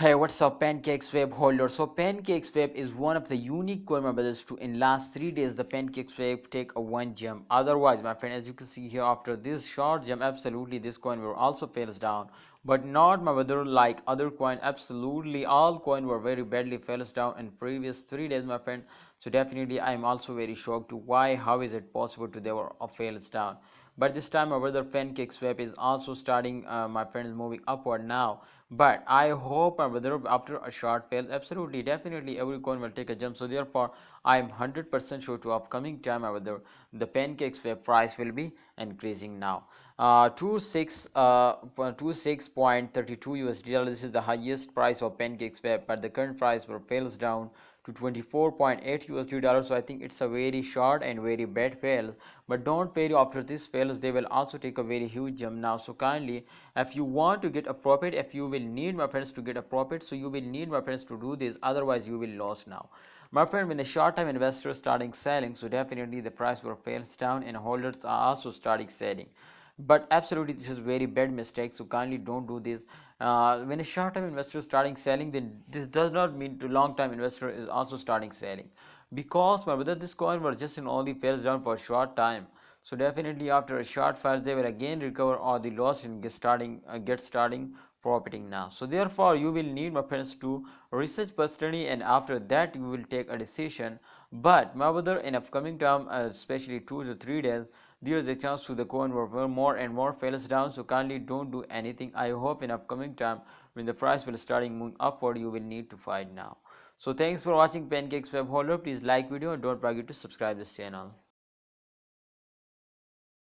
Hey, what's up, Pancakeswap holder? So Pancakeswap is one of the unique coin brothers to in last 3 days the Pancakeswap take a one jump. Otherwise, my friend, as you can see here, after this short jump, absolutely this coin will also fails down. But not my brother like other coin. Absolutely all coin were very badly fails down in previous 3 days, my friend. So definitely I am also very shocked to why, how is it possible to they were fails down. But this time my brother Pancakeswap is also starting, my friend, is moving upward now. But I hope my brother after a short fail, absolutely definitely every coin will take a jump. So therefore I am 100% sure to upcoming time my brother the Pancakeswap price will be increasing now. 26.32 USD. This is the highest price of Pancakeswap, but the current price will fails down to 24.8 USD dollars. So I think it's a very short and very bad fail. But don't worry, after this fails they will also take a very huge jump now. So kindly, if you want to get a profit, if you will need my friends to get a profit, so you will need my friends to do this, otherwise you will lose now. My friend, when a short-term investor starting selling, so definitely the price will fails down and holders are also starting selling. But absolutely this is very bad mistake, so kindly don't do this. When a short-term investor starting selling, then this does not mean to long-term investor is also starting selling, because my brother this coin was just in only fails down for a short time. So definitely after a short fall they will again recover all the loss and get starting profiting now. So therefore you will need my friends to research personally, and after that you will take a decision. But my brother, in upcoming time, especially 2 to 3 days, there is a chance to the coin will more and more fails down. So kindly don't do anything. I hope in upcoming time when the price will starting moving upward you will need to fight now. So thanks for watching Pancakeswap holder. Please like video and don't forget to subscribe this channel.